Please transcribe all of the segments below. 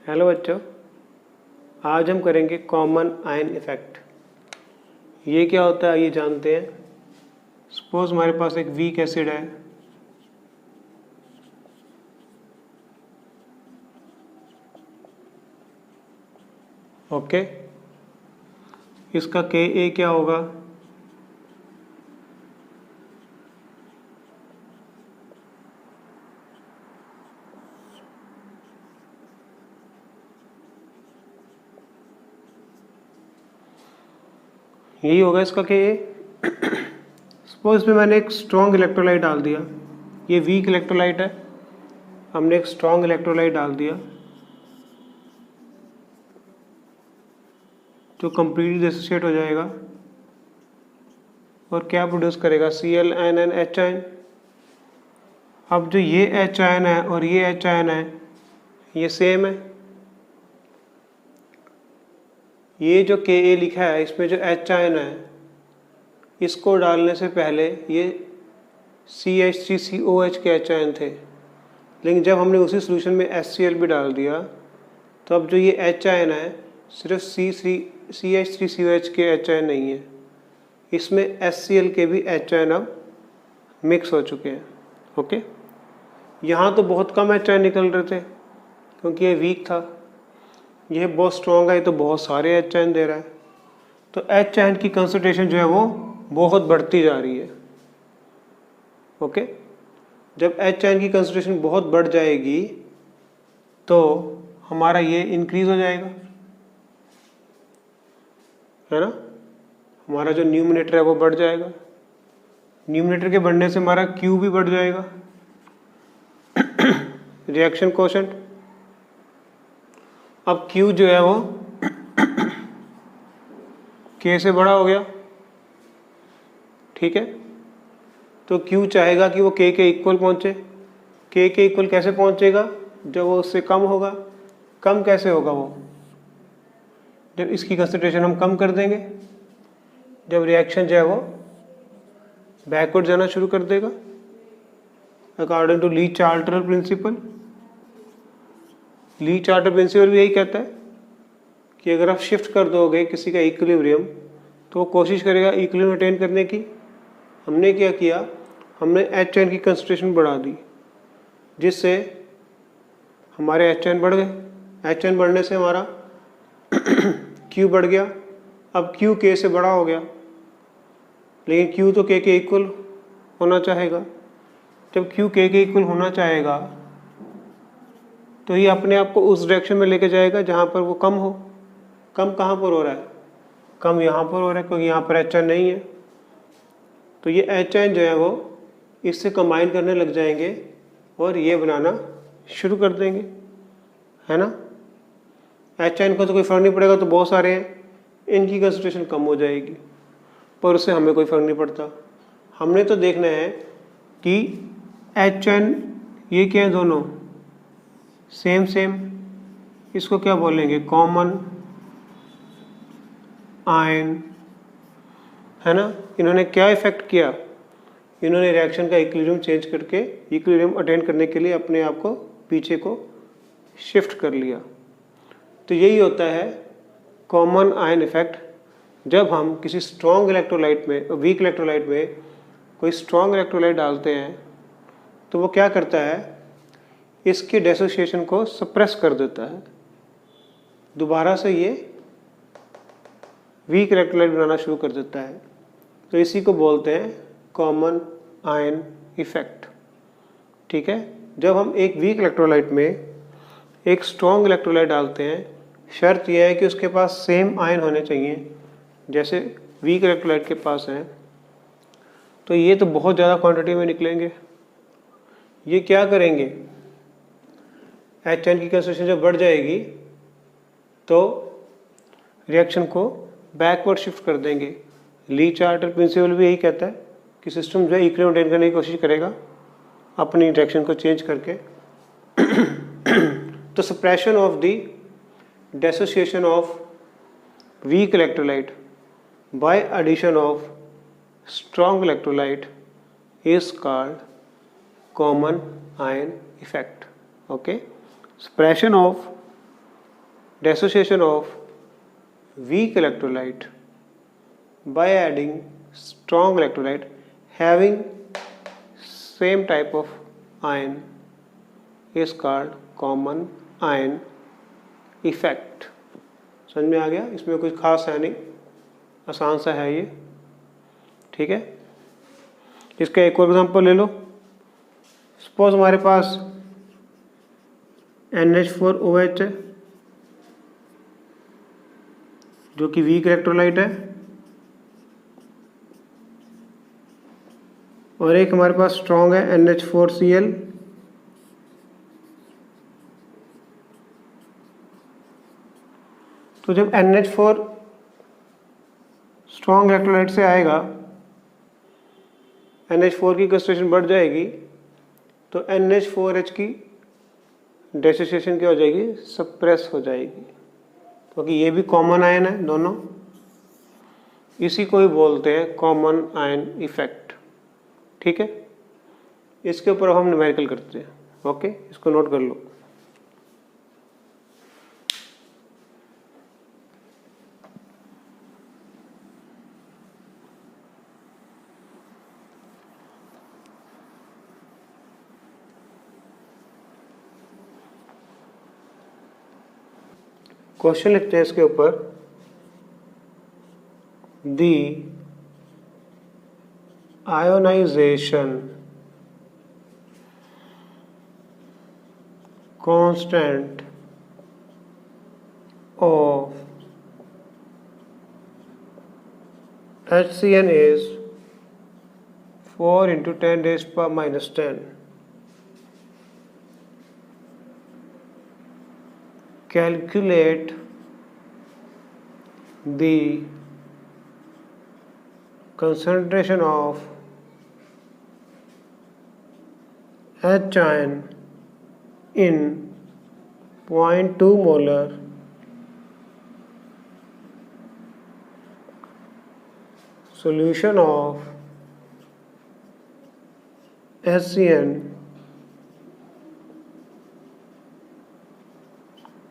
Hello बच्चों, आज हम करेंगे कॉमन आयन इफेक्ट। ये क्या होता है ये जानते हैं। सपोज हमारे पास एक वीक एसिड है, ओके। इसका Ka क्या होगा? यही होगा इसका Ka। सपोज इसमें मैंने एक स्ट्रॉन्ग इलेक्ट्रोलाइट डाल दिया, ये वीक इलेक्ट्रोलाइट है, हमने एक स्ट्रॉन्ग इलेक्ट्रोलाइट डाल दिया जो कंप्लीटली डिसोसिएट हो जाएगा और क्या प्रोड्यूस करेगा? Cl H। अब जो ये H आयन है और ये H आयन है ये सेम है। ये जो Ka लिखा है इसमें जो H आयन है इसको डालने से पहले ये CH3COH के H आयन थे, लेकिन जब हमने उसी सोल्यूशन में HCl भी डाल दिया तो अब जो ये H आयन है सिर्फ CH3COH के H आयन नहीं है, इसमें HCl के भी H आयन अब मिक्स हो चुके हैं। ओके, यहाँ तो बहुत कम H आयन निकल रहे थे क्योंकि ये वीक था, यह बहुत स्ट्रॉन्ग है तो बहुत सारे H आयन दे रहा है, तो H आयन की कंसंट्रेशन जो है वो बहुत बढ़ती जा रही है। ओके, जब H आयन की कंसंट्रेशन बहुत बढ़ जाएगी तो हमारा ये इंक्रीज हो जाएगा, है ना। हमारा जो न्यूमरेटर है वो बढ़ जाएगा, न्यूमरेटर के बढ़ने से हमारा Q भी बढ़ जाएगा, रिएक्शन कोशेंट। अब Q जो है वो K से बड़ा हो गया, ठीक है। तो Q चाहेगा कि वो K के इक्वल पहुंचे। K के इक्वल कैसे पहुंचेगा? जब वो उससे कम होगा। कम कैसे होगा वो? जब इसकी कंसंट्रेशन हम कम कर देंगे, जब रिएक्शन जो है वो बैकवर्ड जाना शुरू कर देगा according to Le Chatelier principle. Le Chatelier principle भी यही कहता है कि अगर आप शिफ्ट कर दोगे किसी का इक्विलिब्रियम तो वो कोशिश करेगा इक्विलिब्रियम अटेन करने की। हमने क्या किया, हमने H आयन की कंसंट्रेशन बढ़ा दी जिससे हमारे H आयन बढ़ गए। H आयन बढ़ने से हमारा Q बढ़ गया। अब Q K से बड़ा हो गया, लेकिन Q तो K के इक्वल होना चाहेगा। जब Q K के इक्वल होना चाहेगा तो ये अपने आप को उस डायरेक्शन में लेके जाएगा जहाँ पर वो कम हो। कम कहाँ पर हो रहा है? कम यहाँ पर हो रहा है क्योंकि यहाँ पर H आयन नहीं है, तो ये H आयन जो है वो इससे कंबाइन करने लग जाएंगे और ये बनाना शुरू कर देंगे, है ना। H आयन को तो कोई फर्क नहीं पड़ेगा, तो बहुत सारे हैं, इनकी कंसंट्रेशन कम हो जाएगी पर उससे हमें कोई फर्क नहीं पड़ता। हमने तो देखना है कि H आयन ये क्या है, दोनों सेम सेम, इसको क्या बोलेंगे? कॉमन आयन, है ना। इन्होंने क्या इफेक्ट किया? इन्होंने रिएक्शन का इक्विलिब्रियम चेंज करके इक्विलिब्रियम अटेन करने के लिए अपने आप को पीछे को शिफ्ट कर लिया। तो यही होता है कॉमन आयन इफेक्ट। जब हम किसी स्ट्रॉन्ग इलेक्ट्रोलाइट में, वीक इलेक्ट्रोलाइट में कोई स्ट्रॉन्ग इलेक्ट्रोलाइट डालते हैं तो वो क्या करता है, इसके डिसोसिएशन को सप्रेस कर देता है, दोबारा से ये वीक इलेक्ट्रोलाइट बनाना शुरू कर देता है। तो इसी को बोलते हैं कॉमन आयन इफेक्ट, ठीक है। जब हम एक वीक इलेक्ट्रोलाइट में एक स्ट्रॉन्ग इलेक्ट्रोलाइट डालते हैं, शर्त यह है कि उसके पास सेम आयन होने चाहिए जैसे वीक इलेक्ट्रोलाइट के पास हैं। तो ये तो बहुत ज़्यादा क्वांटिटी में निकलेंगे। ये क्या करेंगे, H आयन की कंसंट्रेशन जब बढ़ जाएगी तो रिएक्शन को बैकवर्ड शिफ्ट कर देंगे। ली चार्टर प्रिंसिपल भी यही कहता है कि सिस्टम जो है इक्विलिब्रियम मेंटेन करने की कोशिश करेगा अपनी डायरेक्शन को चेंज करके। तो suppression of the dissociation of weak electrolyte by addition of strong electrolyte is called common ion effect. Okay, suppression of dissociation of weak electrolyte by adding strong electrolyte having same type of ion is called common ion effect। समझ में आ गया? इसमें कुछ खास है नहीं, आसान सा है ये, ठीक है। इसका एक और एग्जांपल ले लो। सपोज हमारे पास NH4OH है जो कि वीक इलेक्ट्रोलाइट है, और एक हमारे पास स्ट्रॉन्ग है NH4Cl। तो जब NH4 स्ट्रॉन्ग इलेक्ट्रोलाइट से आएगा, NH4 की कंसंट्रेशन बढ़ जाएगी, तो NH4H की डिसोसिएशन क्या हो जाएगी? सप्रेस हो जाएगी, क्योंकि ये भी कॉमन आयन है दोनों। इसी को ही बोलते हैं कॉमन आयन इफेक्ट, ठीक है। इसके ऊपर हम न्यूमेरिकल करते हैं, ओके, इसको नोट कर लो। क्वेश्चन लिखते हैं इसके ऊपर, the ionization constant of HCN is 4 × 10⁻⁻10। Calculate the concentration of H ion in 0.2 molar solution of HCN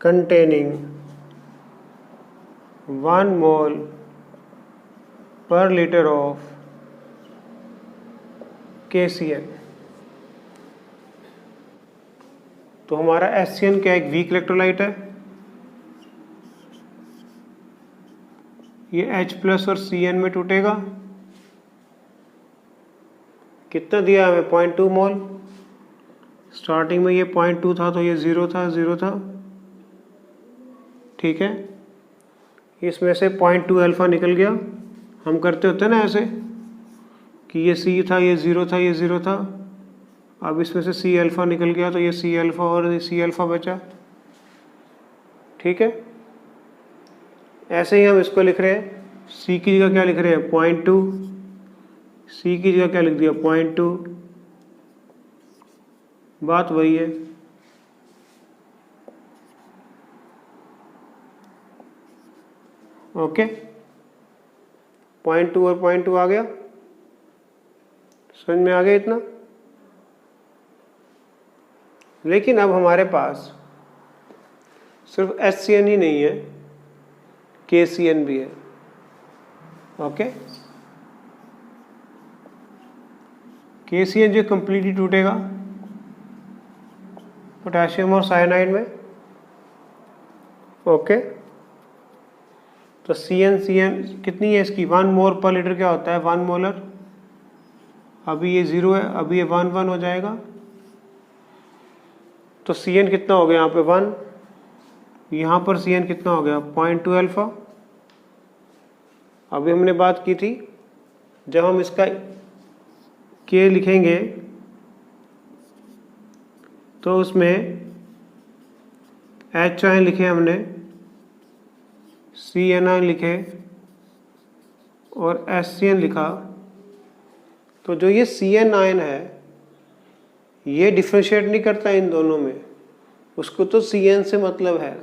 containing 1 mole per liter of KCN। तो हमारा HCN क्या, एक वीक इलेक्ट्रोलाइट है। ये H+ और Cn में टूटेगा। कितना दिया हमें? 0.2 मोल। स्टार्टिंग में ये 0.2 था, तो ये 0 था, ठीक है। इसमें से 0.2 अल्फा निकल गया। हम करते होते हैं ना ऐसे कि ये C था, ये 0 था, ये 0 था। अब इसमें से C अल्फा निकल गया, तो ये C अल्फा और C अल्फा बचा, ठीक है। ऐसे ही हम इसको लिख रहे हैं, C की जगह क्या लिख रहे हैं? 0.2। C की जगह क्या लिख दिया? 0.2। बात वही है। ओके, 0.2 और 0.2 आ गया, समझ में आ गया इतना। लेकिन अब हमारे पास सिर्फ HCN ही नहीं है, KCN भी है, ओके। KCN जो कंप्लीटली टूटेगा पोटेशियम और साइनाइड में, ओके। तो CN कितनी है इसकी? 1 मोल पर लीटर क्या होता है? 1 मोलर। अभी ये 0 है, अभी ये 1 हो जाएगा। तो CN कितना हो गया यहाँ पे? 1। यहाँ पर CN कितना हो गया? 0.2 अल्फा। अभी हमने बात की थी, जब हम इसका K लिखेंगे तो उसमें H आयन लिखे हमने, CN आयन लिखे और HCN लिखा। तो जो ये CN आयन है ये डिफ्रेंशिएट नहीं करता इन दोनों में, उसको तो CN से मतलब है,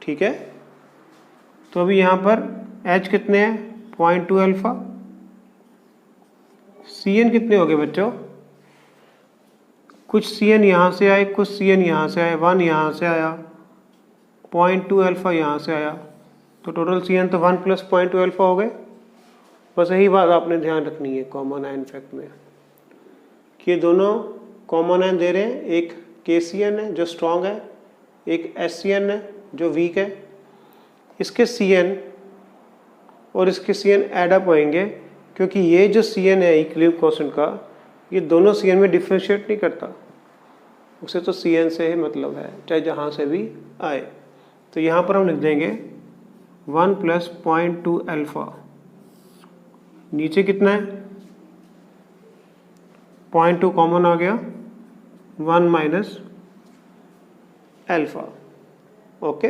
ठीक है। तो अभी यहाँ पर H कितने हैं? 0.2 अल्फा। CN कितने हो गए बच्चों? कुछ CN यहाँ से आए, कुछ CN यहाँ से आए। 1 यहाँ से आया, 0.2 अल्फ़ा यहाँ से आया, तो टोटल CN तो 1 + 0.2 अल्फ़ा हो गए। बस यही बात आपने ध्यान रखनी है कॉमन आयन फैक्ट में कि ये दोनों कॉमन आयन दे रहे हैं, एक KCN है जो स्ट्रॉन्ग है, एक SCN है जो वीक है। इसके CN और इसके CN ऐड अप होएंगे क्योंकि ये जो CN है इक्विलिब्रियम कांस्टेंट का, ये दोनों CN में डिफ्रेंशिएट नहीं करता, उसे तो CN से ही मतलब है, चाहे जहाँ से भी आए। तो यहाँ पर हम लिख देंगे 1 + 0.2 अल्फ़ा। नीचे कितना है? 0.2 कॉमन आ गया, 1 - अल्फ़ा। ओके,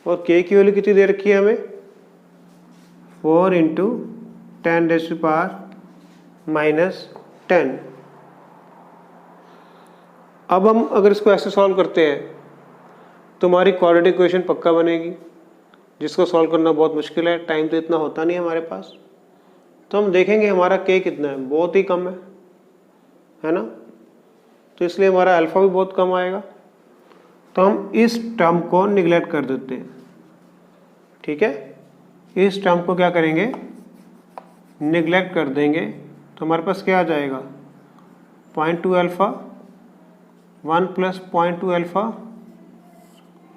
और K की वैल्यू कितनी दे रखी है हमें? 4 × 10⁻⁻10। अब हम अगर इसको ऐसे सॉल्व करते हैं तो हमारी क्वाड्रेटिक इक्वेशन पक्का बनेगी, जिसको सॉल्व करना बहुत मुश्किल है, टाइम तो इतना होता नहीं है हमारे पास। तो हम देखेंगे हमारा K कितना है, बहुत ही कम है ना, तो इसलिए हमारा अल्फ़ा भी बहुत कम आएगा। तो हम इस टर्म को निगलेक्ट कर देते हैं, ठीक है। इस टर्म को क्या करेंगे? निगलेक्ट कर देंगे। तो हमारे पास क्या आ जाएगा? 0.2 अल्फ़ा 1 + 0.2 अल्फ़ा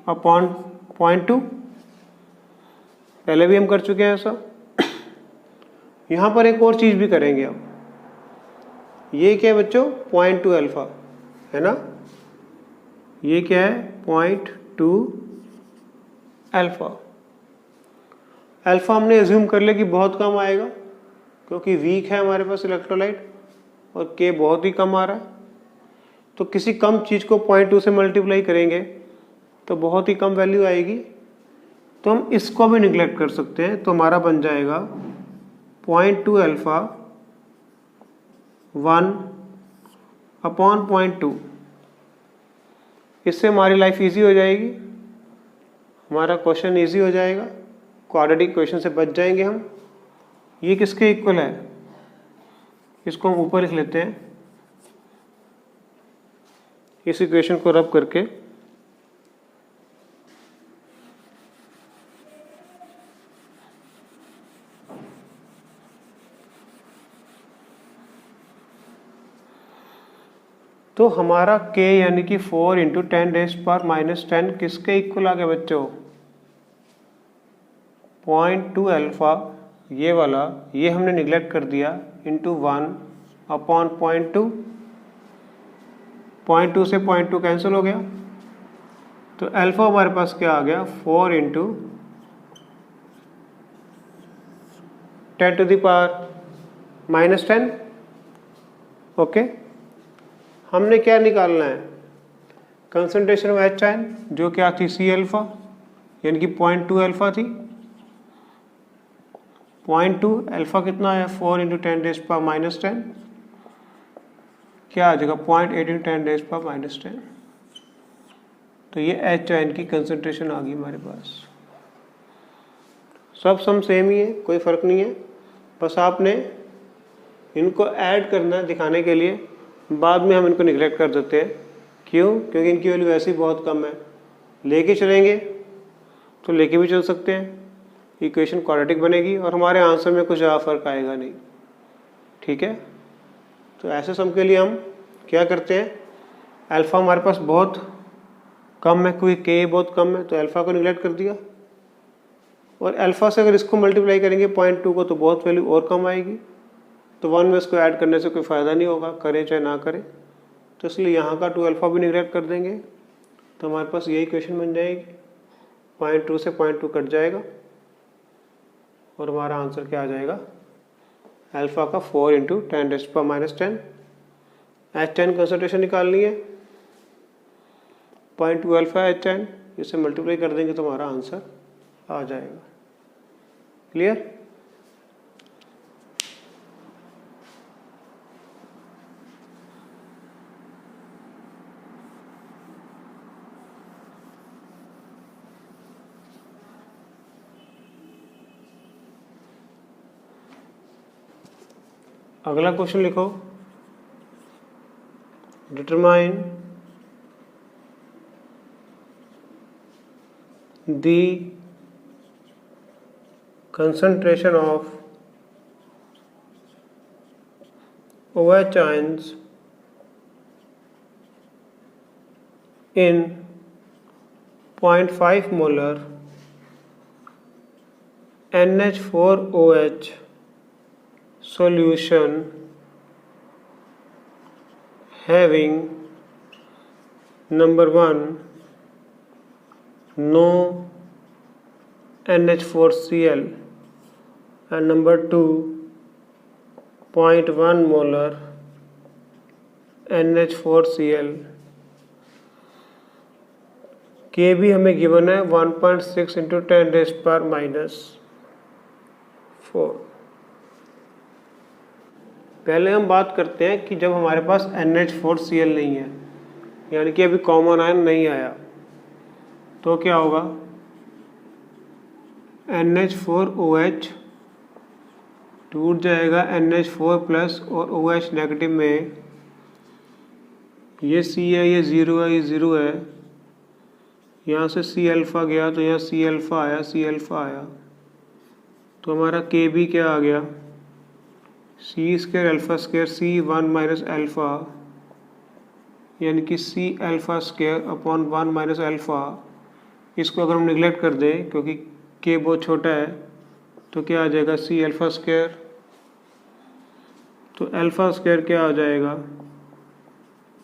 अपॉन 0.2। पहले भी हम कर चुके हैं ऐसा। यहाँ पर एक और चीज़ भी करेंगे अब। ये क्या है बच्चों? 0.2 अल्फ़ा है ना, ये क्या है? 0.2 अल्फ़ा। अल्फ़ा हमने एज्यूम कर लिया कि बहुत कम आएगा क्योंकि वीक है हमारे पास इलेक्ट्रोलाइट और K बहुत ही कम आ रहा है। तो किसी कम चीज़ को 0.2 से मल्टीप्लाई करेंगे तो बहुत ही कम वैल्यू आएगी। तो हम इसको भी निगलेक्ट कर सकते हैं, तो हमारा बन जाएगा 0.2 अल्फ़ा 1/0.2। इससे हमारी लाइफ इजी हो जाएगी, हमारा क्वेश्चन इजी हो जाएगा, क्वाड्रेटिक इक्वेशन से बच जाएंगे हम। ये किसके इक्वल है? इसको हम ऊपर लिख लेते हैं, इस इक्वेशन को रब करके। तो हमारा K यानी कि 4 × 10⁻⁻10 किसके इक्वल आ गया बच्चों? 0.2 अल्फ़ा, ये वाला, ये हमने निगलेक्ट कर दिया, इंटू 1/0.2। 0.2 से 0.2 कैंसिल हो गया, तो अल्फ़ा हमारे पास क्या आ गया? 4 × 10⁻⁻10। ओके, हमने क्या निकालना है? कंसंट्रेशन ऑफ H आयन, जो क्या थी? C अल्फ़ा, यानी कि 0.2 अल्फ़ा थी। 0.2 अल्फ़ा कितना आया? 4 × 10⁻⁻10, क्या आ जाएगा? 0.8 × 10⁻⁻10। तो ये H आयन की कंसंट्रेशन आ गई हमारे पास। सब सम सेम ही है, कोई फ़र्क नहीं है, बस आपने इनको ऐड करना दिखाने के लिए। बाद में हम इनको निगलेक्ट कर देते हैं, क्यों? क्योंकि इनकी वैल्यू वैसे ही बहुत कम है। लेके चलेंगे तो लेके भी चल सकते हैं, इक्वेशन क्वाड्रेटिक बनेगी और हमारे आंसर में कुछ ज़्यादा फर्क आएगा नहीं, ठीक है। तो ऐसे सम के लिए हम क्या करते हैं? अल्फ़ा हमारे पास बहुत कम है, कोई K बहुत कम है, तो अल्फ़ा को निगलेक्ट कर दिया, और अल्फ़ा से अगर इसको मल्टीप्लाई करेंगे 0.2 को, तो बहुत वैल्यू और कम आएगी। तो 1 में इसको ऐड करने से कोई फ़ायदा नहीं होगा, करें चाहे ना करें। तो इसलिए यहाँ का 2 अल्फ़ा भी निगलेक्ट कर देंगे, तो हमारे पास यही इक्वेशन बन जाएगी। 0.2 से 0.2 कट जाएगा और हमारा आंसर क्या आ जाएगा? अल्फ़ा का 4 × 10⁻⁻10। H10 कंसंट्रेशन निकालनी है, 0.2 अल्फ़ा H10, इसे मल्टीप्लाई कर देंगे तो हमारा आंसर आ जाएगा। क्लियर? अगला क्वेश्चन लिखो, determine the concentration of OH ions in 0.5 molar NH4OH solution having number 1 no NH4Cl and number 2 0.1 molar NH4Cl। के भी हमें गिवन है 1.6 इंटू 10⁻⁻⁴। पहले हम बात करते हैं कि जब हमारे पास NH4Cl नहीं है, यानी कि अभी कॉमन आयन नहीं आया, तो क्या होगा? NH4OH टूट जाएगा NH4 प्लस और OH नेगेटिव में। ये C है, ये 0 है, ये 0 है। यहाँ से C अल्फ़ा गया तो यहाँ C अल्फ़ा आया, C अल्फ़ा आया, तो हमारा के भी क्या आ गया? C square alpha square C1 minus alpha, यानी कि C alpha square upon 1 minus alpha. इसको अगर हम निगलेक्ट कर दें क्योंकि के बहुत छोटा है, तो क्या आ जाएगा? C alpha square. तो अल्फ़ा स्क्वायर क्या आ जाएगा?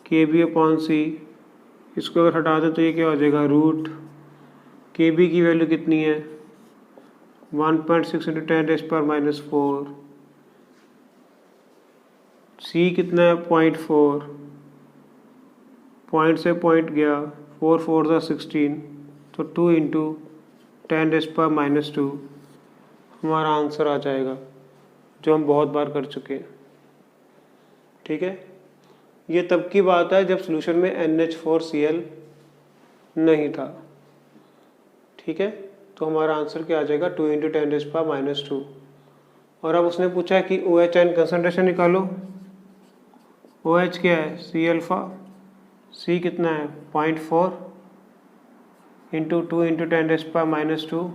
के बी अपॉन सी। इसको अगर हटा दें तो ये क्या हो जाएगा? रूट। के बी की वैल्यू कितनी है? 1.6 इंटू 10⁻⁻⁴। सी कितना है? 0.4। पॉइंट से पॉइंट गया, 4 4 16, तो 2 इंटू 10⁻⁻² हमारा आंसर आ जाएगा, जो हम बहुत बार कर चुके हैं। ठीक है, ये तब की बात है जब सॉल्यूशन में NH4Cl नहीं था। ठीक है, तो हमारा आंसर क्या आ जाएगा? 2 इंटू 10⁻⁻²। और अब उसने पूछा है कि OH आयन कंसनट्रेशन निकालो। OH क्या है? C alpha. C कितना है? 0.4 इंटू 2 इंटू 10⁻⁻²,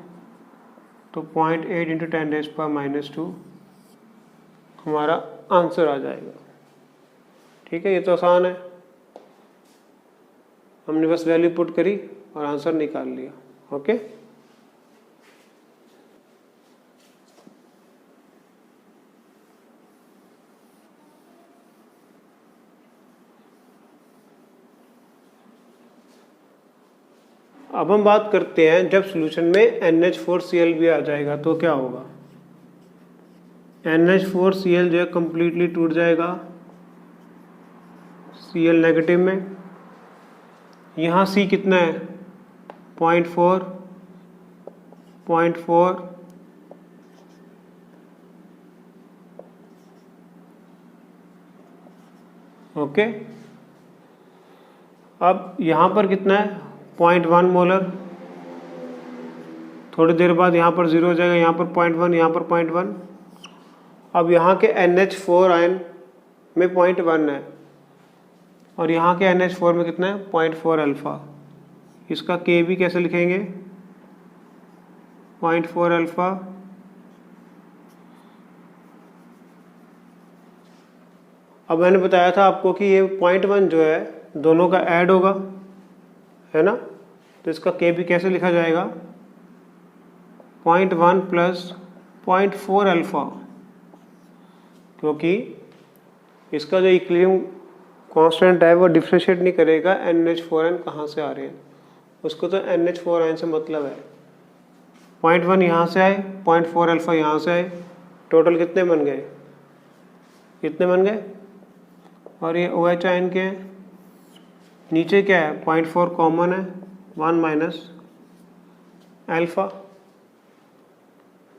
तो 0.8 इंटू 10⁻⁻² हमारा आंसर आ जाएगा। ठीक है, ये तो आसान है, हमने बस वैल्यू पुट करी और आंसर निकाल लिया। ओके, अब हम बात करते हैं जब सॉल्यूशन में NH4Cl भी आ जाएगा तो क्या होगा? NH4Cl जो है कंप्लीटली टूट जाएगा Cl नेगेटिव में। यहाँ C कितना है? 0.4 0.4 ओके। अब यहाँ पर कितना है? 0.1 मोलर। थोड़ी देर बाद यहाँ पर 0 हो जाएगा, यहाँ पर 0.1, यहाँ पर 0.1। अब यहाँ के NH4 आयन में 0.1 है और यहाँ के NH4 में कितना है? 0.4 अल्फ़ा। इसका के भी कैसे लिखेंगे? 0.4 अल्फ़ा अब मैंने बताया था आपको कि ये 0.1 जो है दोनों का ऐड होगा, है ना? तो इसका के भी कैसे लिखा जाएगा? 0.1 प्लस 0.4 अल्फ़ा, क्योंकि इसका जो इक्विलिब्रियम कांस्टेंट है वो डिफ्रेंशिएट नहीं करेगा NH4 आयन कहाँ से आ रहे हैं, उसको तो NH4 आयन से मतलब है। 0.1 यहाँ से आए, 0.4 अल्फ़ा यहाँ से आए, टोटल कितने बन गए? कितने बन गए? और ये OH आयन के हैं, नीचे क्या है? 0.4 कॉमन है, 1 माइनस अल्फ़ा।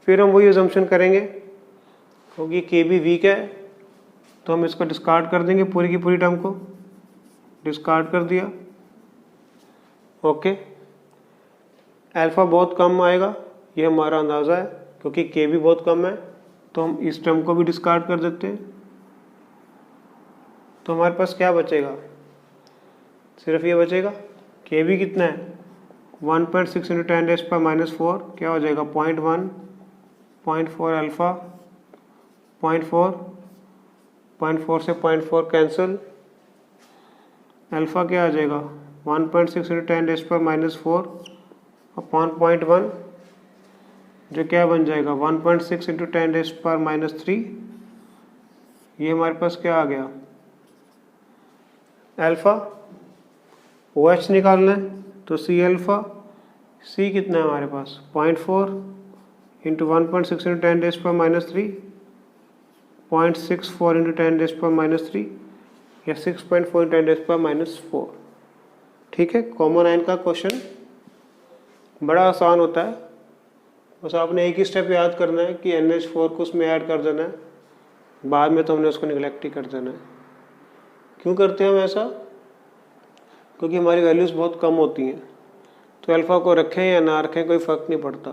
फिर हम वही अजम्पशन करेंगे क्योंकि के भी वीक है, तो हम इसको डिस्कार्ड कर देंगे, पूरी की पूरी टर्म को डिस्कार्ड कर दिया। ओके, अल्फ़ा बहुत कम आएगा, ये हमारा अंदाज़ा है, क्योंकि के भी बहुत कम है, तो हम इस टर्म को भी डिस्कार्ड कर देते हैं। तो हमारे पास क्या बचेगा? सिर्फ ये बचेगा। के भी कितना है? 1.6 इंटू 10⁻⁻4 क्या हो जाएगा 0.1, 0.4 अल्फ़ा, 0.4, 0.4 से 0.4 कैंसिल, अल्फ़ा क्या आ जाएगा 1.6 इंटू 10⁻⁻4 अपॉन 0.1 जो क्या बन जाएगा 1.6 इंटू 10⁻³ ये हमारे पास क्या आ गया अल्फ़ा। OH निकालना है तो C अल्फ़ा, C कितना है हमारे पास 0.4 इंटू 1.6 इंटू 10⁻³ 0.64 इंटू 10⁻³ या 6.4 इंटू 10⁻⁴। ठीक है, कॉमन आयन का क्वेश्चन बड़ा आसान होता है, बस आपने एक ही स्टेप याद करना है कि NH4 को उसमें ऐड कर देना है, बाद में तो हमने उसको निगलेक्ट ही कर देना है। क्यों करते हैं हम ऐसा? क्योंकि हमारी वैल्यूज़ बहुत कम होती हैं, तो अल्फ़ा को रखें या ना रखें कोई फ़र्क नहीं पड़ता।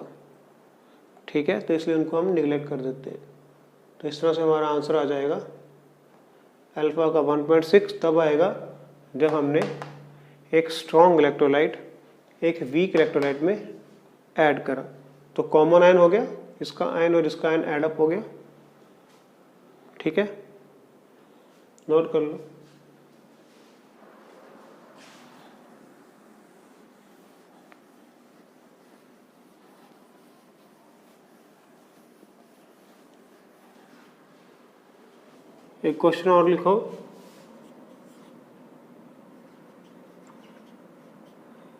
ठीक है, तो इसलिए उनको हम निगलेक्ट कर देते हैं। तो इस तरह से हमारा आंसर आ जाएगा अल्फ़ा का 1.6 तब आएगा जब हमने एक स्ट्रॉन्ग इलेक्ट्रोलाइट एक वीक इलेक्ट्रोलाइट में ऐड करा। तो कॉमन आयन हो गया, इसका आयन और इसका आयन ऐड अप हो गया। ठीक है, नोट कर लो। एक क्वेश्चन और लिखो,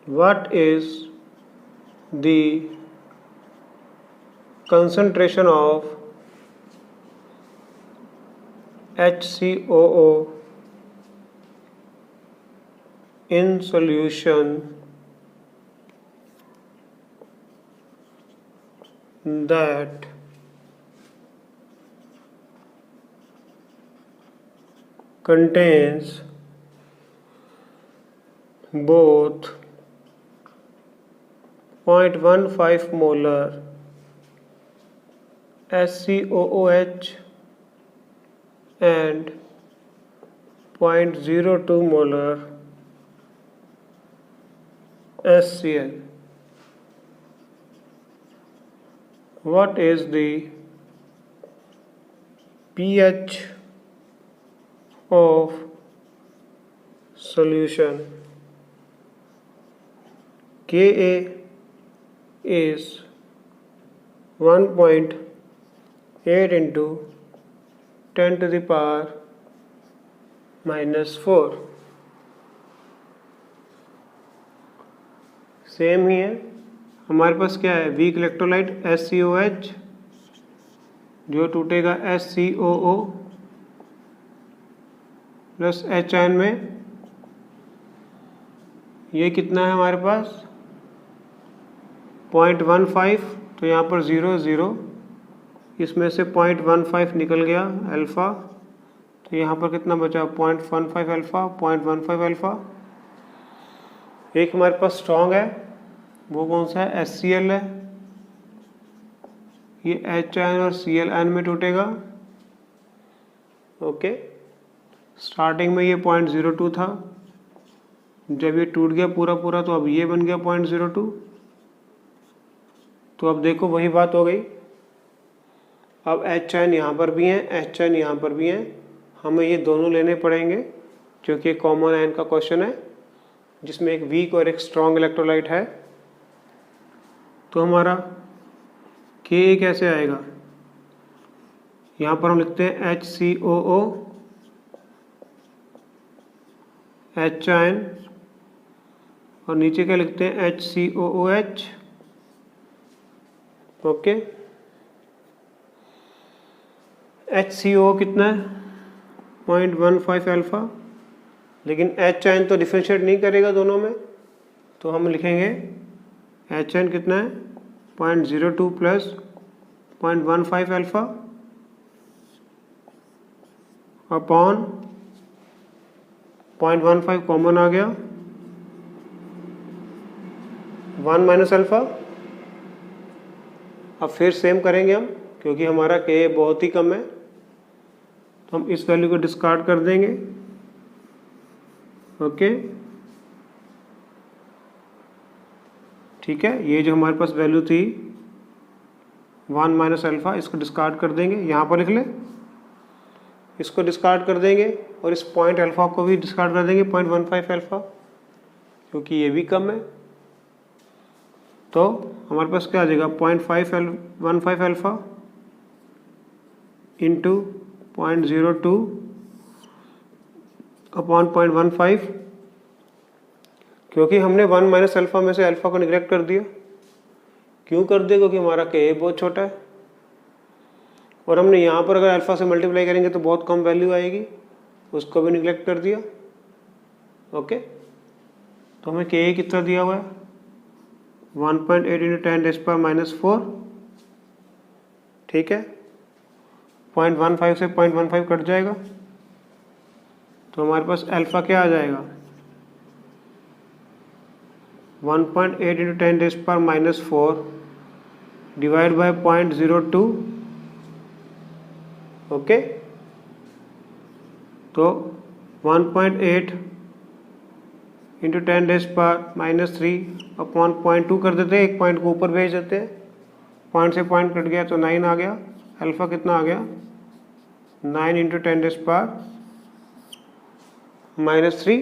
what is the concentration of HCOO in solution that contains both 0.15 molar HCOOH and 0.02 molar HCl. What is the pH of solution? Ka is 1.8 into 10 to the power -4। Same ही है, हमारे पास क्या है weak electrolyte HCOH जो टूटेगा HCOO plus H ion में। ये कितना है हमारे पास 0.15, तो यहाँ पर 0 0, इसमें से 0.15 निकल गया अल्फ़ा, तो यहाँ पर कितना बचा 0.15 अल्फ़ा, 0.15 अल्फ़ा। एक हमारे पास स्ट्रॉन्ग है, वो कौन सा है HCl है, ये H आयन और Cl आयन में टूटेगा। ओके, स्टार्टिंग में ये 0.02 था, जब ये टूट गया पूरा पूरा तो अब ये बन गया 0.02। तो अब देखो वही बात हो गई, अब H आयन यहाँ पर भी हैं, H आयन यहाँ पर भी हैं, हमें ये दोनों लेने पड़ेंगे क्योंकि कॉमन आयन का क्वेश्चन है जिसमें एक वीक और एक स्ट्रॉन्ग इलेक्ट्रोलाइट है। तो हमारा Ka कैसे आएगा, यहाँ पर हम लिखते हैं HCOO H आयन और नीचे क्या लिखते हैं HCOOH। ओके, HCO कितना है 0.15 अल्फ़ा, लेकिन H आयन तो डिफरेंशिएट नहीं करेगा दोनों में, तो हम लिखेंगे H आयन कितना है 0.02 प्लस 0.15 अल्फ़ा अपॉन 0.15 कॉमन आ गया 1 माइनस अल्फ़ा। अब फिर सेम करेंगे हम क्योंकि हमारा Ka बहुत ही कम है, तो हम इस वैल्यू को डिस्कार्ड कर देंगे। ओके, ठीक है, ये जो हमारे पास वैल्यू थी 1 माइनस अल्फ़ा, इसको डिस्कार्ड कर देंगे, यहाँ पर लिख लें, इसको डिस्कार्ड कर देंगे और इस पॉइंट अल्फ़ा को भी डिस्कार्ड कर देंगे, 0.15 अल्फ़ा, क्योंकि ये भी कम है। तो हमारे पास क्या आ जाएगा, 0.15 अल्फ़ा इंटू 0.02 अपॉन 0.15, क्योंकि हमने 1 माइनस अल्फ़ा में से अल्फ़ा को निगलेक्ट कर दिया। क्यों कर दिया? क्योंकि हमारा के बहुत छोटा है और हमने यहाँ पर अगर अल्फ़ा से मल्टीप्लाई करेंगे तो बहुत कम वैल्यू आएगी, उसको भी निगलेक्ट कर दिया। ओके, तो हमें के कितना दिया हुआ है, 1.8 इंटू 10⁻⁻⁴। ठीक है, 0.15 से 0.15 कट जाएगा, तो हमारे पास अल्फ़ा क्या आ जाएगा, 1.8 इंटू 10⁻⁻⁴ डिवाइड बाय 0.02। ओके, तो 1.8 इंटू 10⁻³ अपॉन 0.2 कर देते हैं, एक पॉइंट को ऊपर भेज देते हैं, पॉइंट से पॉइंट कट गया तो 9 आ गया। अल्फ़ा कितना आ गया, 9 इंटू 10⁻⁻3।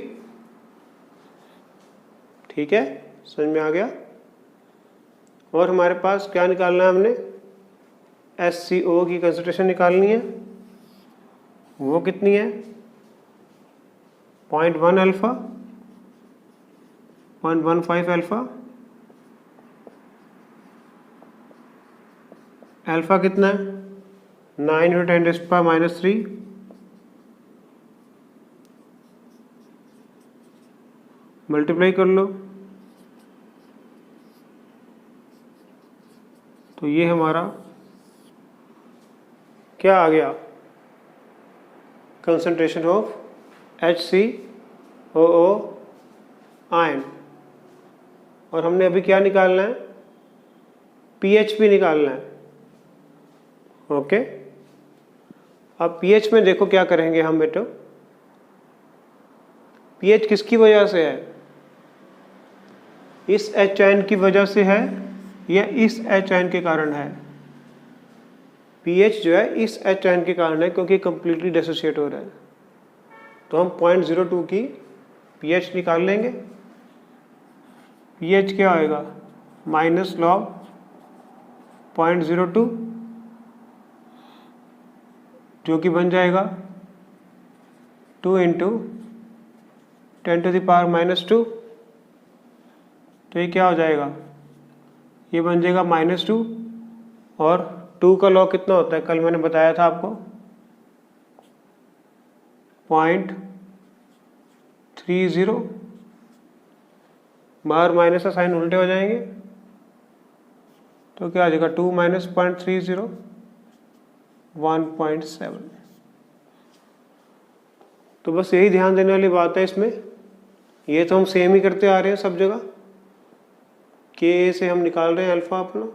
ठीक है, समझ में आ गया। और हमारे पास क्या निकालना है, हमने SCO की कंसंट्रेशन निकालनी है। वो कितनी है, 0.1 अल्फ़ा, 0.15 अल्फ़ा। अल्फ़ा कितना है, 9 इंटू 10⁻⁻3 मल्टीप्लाई कर लो, तो ये हमारा क्या आ गया, कंसंट्रेशन ऑफ HCOO आयन। और हमने अभी क्या निकालना है, pH भी निकालना है। ओके, अब pH में देखो क्या करेंगे हम बेटो, pH किसकी वजह से है, इस H आयन की वजह से है या इस H आयन के कारण है। pH जो है इस H आयन के कारण है, क्योंकि कंप्लीटली डिसोशिएट हो रहा है। तो हम 0.02 की pH निकाल लेंगे। pH क्या आएगा, माइनस लॉग 0.02, जो कि बन जाएगा 2 इंटू 10⁻⁻²। तो ये क्या हो जाएगा, ये बन जाएगा -2, और 2 का लॉग कितना होता है, कल मैंने बताया था आपको, 0.30। बाहर माइनस का साइन उल्टे हो जाएंगे, तो क्या आ जाएगा, 2 - 0.30 1.7। तो बस यही ध्यान देने वाली बात है इसमें। ये तो हम सेम ही करते आ रहे हैं सब जगह, के से हम निकाल रहे हैं अल्फ़ा अपना,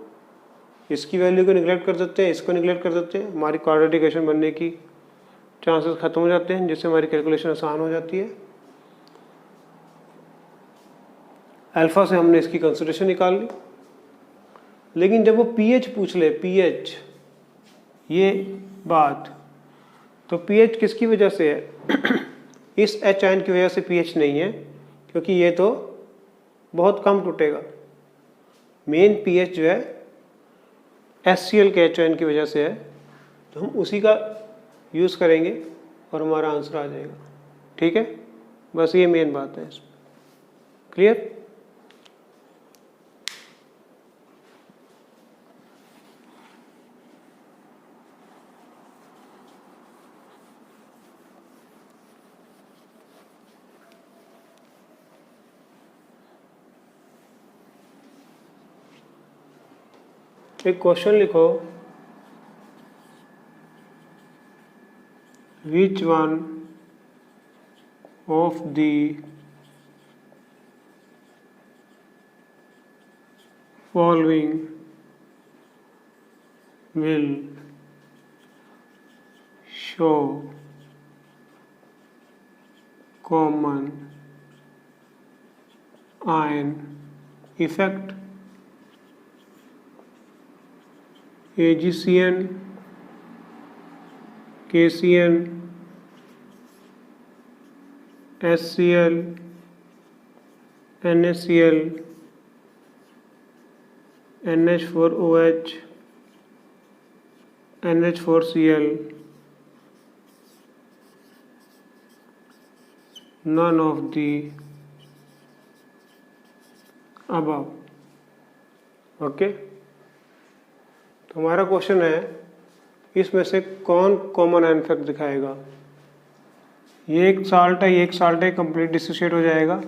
इसकी वैल्यू को निगलेक्ट कर देते हैं, इसको निगलेक्ट कर देते हैं, हमारी क्वाड्रेटिक इक्वेशन बनने की चांसेस खत्म हो जाते हैं, जिससे हमारी कैलकुलेशन आसान हो जाती है। अल्फ़ा से हमने इसकी कंसिडरेशन निकाल ली, लेकिन जब वो pH पूछ ले, pH ये बात, तो pH किसकी वजह से है इस H आयन की वजह से pH नहीं है, क्योंकि ये तो बहुत कम टूटेगा। मेन pH जो है HCl के H आयन की वजह से है, तो हम उसी का यूज़ करेंगे और हमारा आंसर आ जाएगा। ठीक है, बस ये मेन बात है इसमें। क्लियर? एक क्वेश्चन लिखो, which one of the following will show common ion effect AgCN, KCN, HCl, NaCl, NH4OH, NH4Cl, none of the above. Okay, तो हमारा क्वेश्चन है इसमें से कौन कॉमन आयन इफेक्ट दिखाएगा। ये एक साल्ट है, ये एक साल्ट है, कंप्लीट डिसोशिएट हो जाएगा,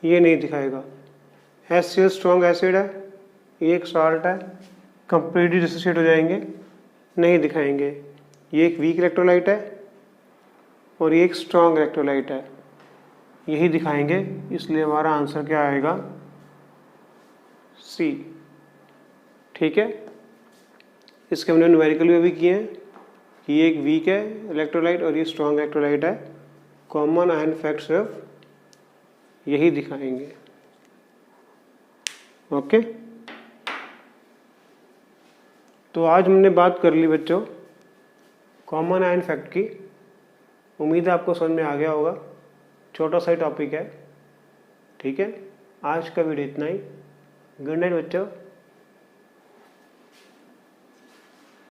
ये नहीं दिखाएगा। HCl स्ट्रॉन्ग एसिड है, ये एक साल्ट है, कंप्लीटली डिसोशिएट हो जाएंगे, नहीं दिखाएंगे। ये एक वीक इलेक्ट्रोलाइट है और ये एक स्ट्रॉन्ग इलेक्ट्रोलाइट है, यही दिखाएंगे। इसलिए हमारा आंसर क्या आएगा? सी। ठीक है, इसके हमने न्यूमेरिकल वे भी किए हैं कि ये एक वीक है इलेक्ट्रोलाइट और ये स्ट्रॉन्ग इलेक्ट्रोलाइट है। कॉमन आयन इफेक्ट सिर्फ यही दिखाएंगे। ओके, तो आज हमने बात कर ली बच्चों कॉमन आयन इफेक्ट की। उम्मीद है आपको समझ में आ गया होगा, छोटा सा टॉपिक है। ठीक है, आज का वीडियो इतना ही। गुड नाइट बच्चों।